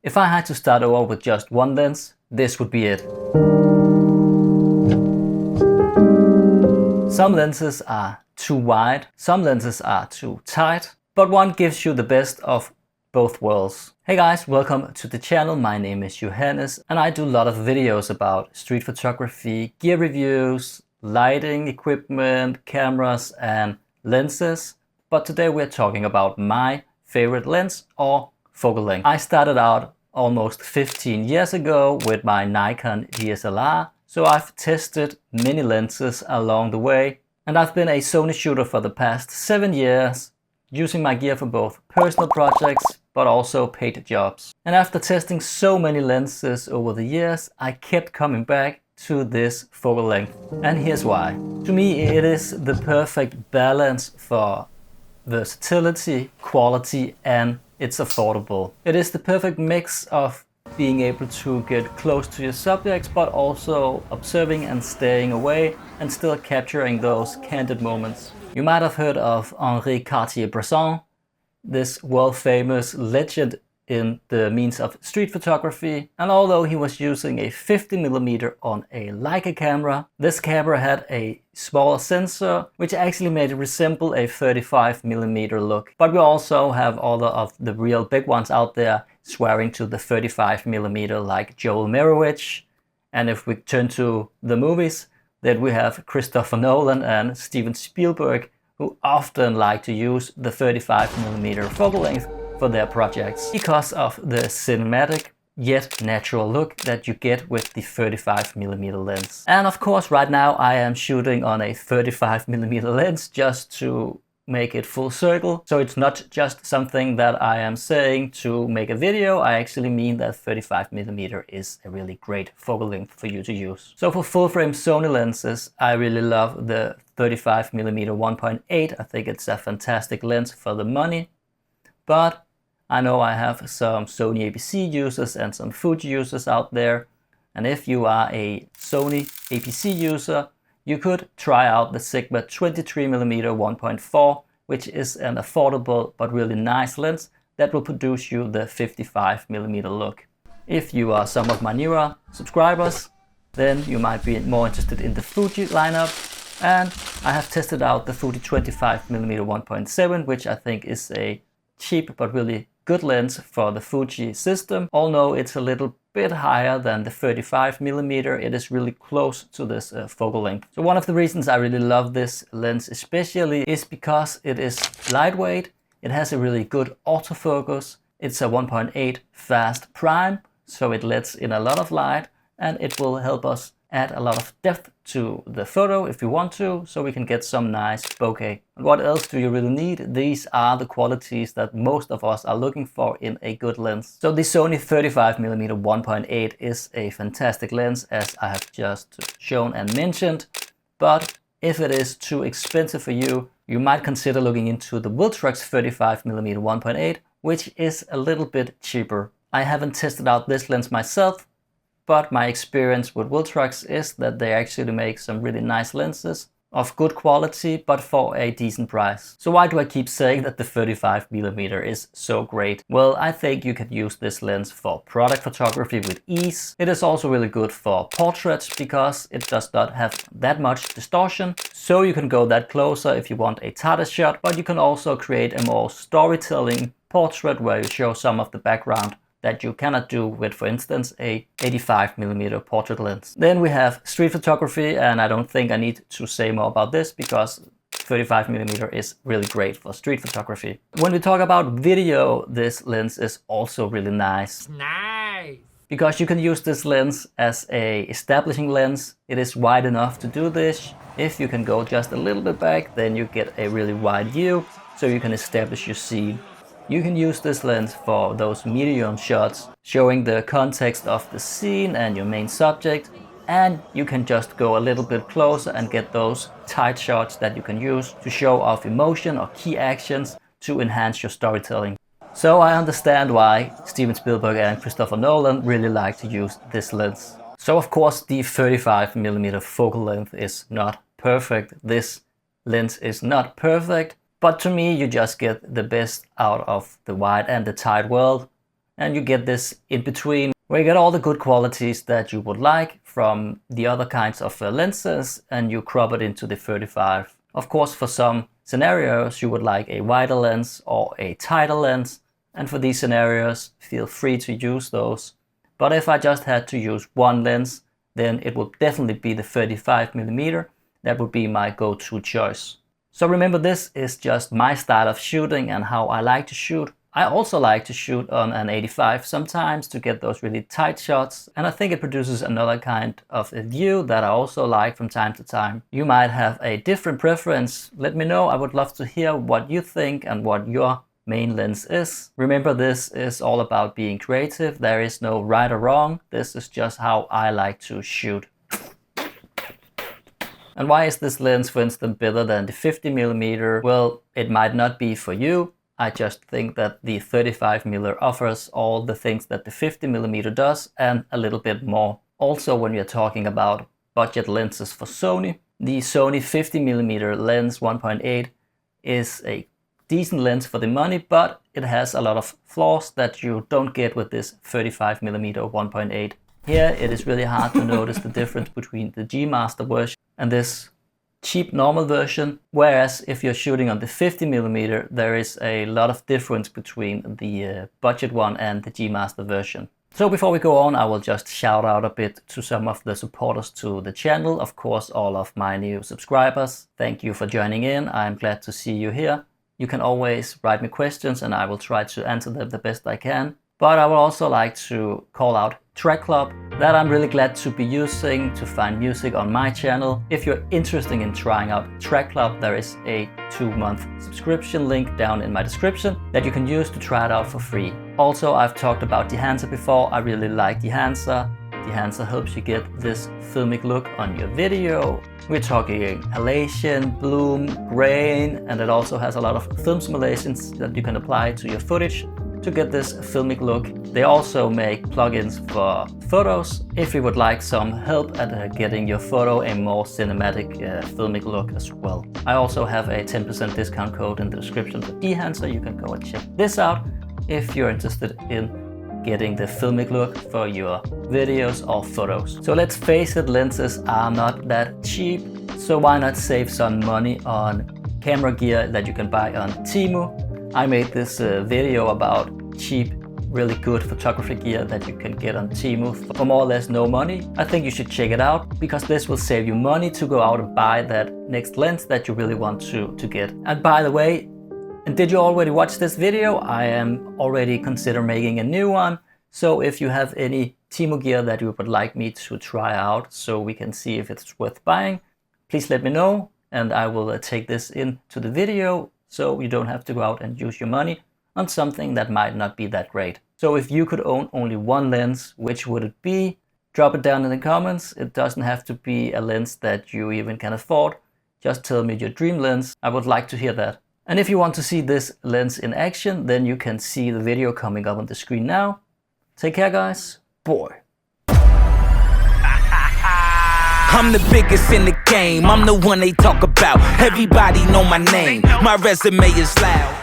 If I had to start over with just one lens, this would be it. Some lenses are too wide, some lenses are too tight, but one gives you the best of both worlds. Hey guys, welcome to the channel. My name is Johannes and I do a lot of videos about street photography, gear reviews, lighting, equipment, cameras and lenses. But today we're talking about my favorite lens or focal length. I started out almost 15 years ago with my Nikon DSLR, so I've tested many lenses along the way, and I've been a Sony shooter for the past 7 years, using my gear for both personal projects but also paid jobs. And after testing so many lenses over the years, I kept coming back to this focal length. And here's why. To me, it is the perfect balance for versatility, quality, and it's affordable. It is the perfect mix of being able to get close to your subjects, but also observing and staying away and still capturing those candid moments. You might have heard of Henri Cartier-Bresson, this world-famous legend in the means of street photography. And although he was using a 50mm on a Leica camera, this camera had a smaller sensor, which actually made it resemble a 35mm look. But we also have all of the real big ones out there swearing to the 35mm, like Joel Meyerowitz. And if we turn to the movies, then we have Christopher Nolan and Steven Spielberg, who often like to use the 35mm focal length for their projects because of the cinematic yet natural look that you get with the 35mm lens. And of course right now I am shooting on a 35mm lens just to make it full circle. So it's not just something that I am saying to make a video. I actually mean that 35mm is a really great focal length for you to use. So for full frame Sony lenses, I really love the 35mm 1.8. I think it's a fantastic lens for the money. But I know I have some Sony APC users and some Fuji users out there. And if you are a Sony APC user, you could try out the Sigma 23mm 1.4, which is an affordable but really nice lens that will produce you the 55mm look. If you are some of my newer subscribers, then you might be more interested in the Fuji lineup. And I have tested out the Fuji 25mm 1.7, which I think is a cheap but really good lens for the Fuji system. Although it's a little bit higher than the 35mm, it is really close to this focal length. So one of the reasons I really love this lens especially is because it is lightweight, it has a really good autofocus, it's a 1.8 fast prime, so it lets in a lot of light and it will help us add a lot of depth to the photo if you want to, so we can get some nice bokeh. And what else do you really need? These are the qualities that most of us are looking for in a good lens. So the Sony 35mm 1.8 is a fantastic lens, as I have just shown and mentioned. But if it is too expensive for you, you might consider looking into the Viltrox 35mm 1.8, which is a little bit cheaper. I haven't tested out this lens myself, but my experience with Viltrox is that they actually make some really nice lenses of good quality, but for a decent price. So why do I keep saying that the 35mm is so great? Well, I think you can use this lens for product photography with ease. It is also really good for portraits because it does not have that much distortion. So you can go that closer if you want a tighter shot, but you can also create a more storytelling portrait where you show some of the background that you cannot do with, for instance, a 85mm portrait lens. Then we have street photography, and I don't think I need to say more about this because 35mm is really great for street photography. When we talk about video, this lens is also really nice. Nice! Because you can use this lens as a establishing lens. It is wide enough to do this. If you can go just a little bit back, then you get a really wide view, so you can establish your scene. You can use this lens for those medium shots, showing the context of the scene and your main subject, and you can just go a little bit closer and get those tight shots that you can use to show off emotion or key actions to enhance your storytelling. So I understand why Steven Spielberg and Christopher Nolan really like to use this lens. So of course the 35mm focal length is not perfect. This lens is not perfect. But to me, you just get the best out of the wide and the tight world. and you get this in between where you get all the good qualities that you would like from the other kinds of lenses, and you crop it into the 35. Of course, for some scenarios you would like a wider lens or a tighter lens, and for these scenarios feel free to use those. But if I just had to use one lens, then it would definitely be the 35mm. That would be my go-to choice. So remember, this is just my style of shooting and how I like to shoot. I also like to shoot on an 85 sometimes to get those really tight shots, and I think it produces another kind of a view that I also like from time to time. You might have a different preference. Let me know. I would love to hear what you think and what your main lens is. Remember, this is all about being creative. There is no right or wrong. This is just how I like to shoot. And why is this lens, for instance, better than the 50mm? Well, it might not be for you. I just think that the 35mm offers all the things that the 50mm does and a little bit more. Also, when you're talking about budget lenses for Sony, the Sony 50mm lens 1.8 is a decent lens for the money, but it has a lot of flaws that you don't get with this 35mm 1.8. Here it is really hard to notice the difference between the G Master version and this cheap normal version, whereas if you're shooting on the 50mm, there is a lot of difference between the budget one and the G Master version. So before we go on, I will just shout out a bit to some of the supporters to the channel. Of course, all of my new subscribers. Thank you for joining in. I'm glad to see you here. You can always write me questions and I will try to answer them the best I can. But I would also like to call out Track Club, that I'm really glad to be using to find music on my channel. If you're interested in trying out Track Club, there is a 2-month subscription link down in my description that you can use to try it out for free. Also, I've talked about Dehancer before. I really like Dehancer. Dehancer helps you get this filmic look on your video. We're talking halation, bloom, grain, and it also has a lot of film simulations that you can apply to your footage to get this filmic look. They also make plugins for photos if you would like some help at getting your photo a more cinematic filmic look as well. I also have a 10% discount code in the description for Dehancer. You can go and check this out if you're interested in getting the filmic look for your videos or photos. So let's face it, lenses are not that cheap, so why not save some money on camera gear that you can buy on TEMU. I made this video about cheap, really good photography gear that you can get on TEMU for more or less no money. I think you should check it out because this will save you money to go out and buy that next lens that you really want to get. And by the way, and did you already watch this video? I am already considering making a new one. So if you have any TEMU gear that you would like me to try out so we can see if it's worth buying, please let me know and I will take this into the video so you don't have to go out and use your money on something that might not be that great. So if you could own only one lens, which would it be? Drop it down in the comments. It doesn't have to be a lens that you even can afford. Just tell me your dream lens. I would like to hear that. And if you want to see this lens in action, then you can see the video coming up on the screen now. Take care, guys. Boy. I'm the biggest in the game, I'm the one they talk about. Everybody know my name, my resume is loud.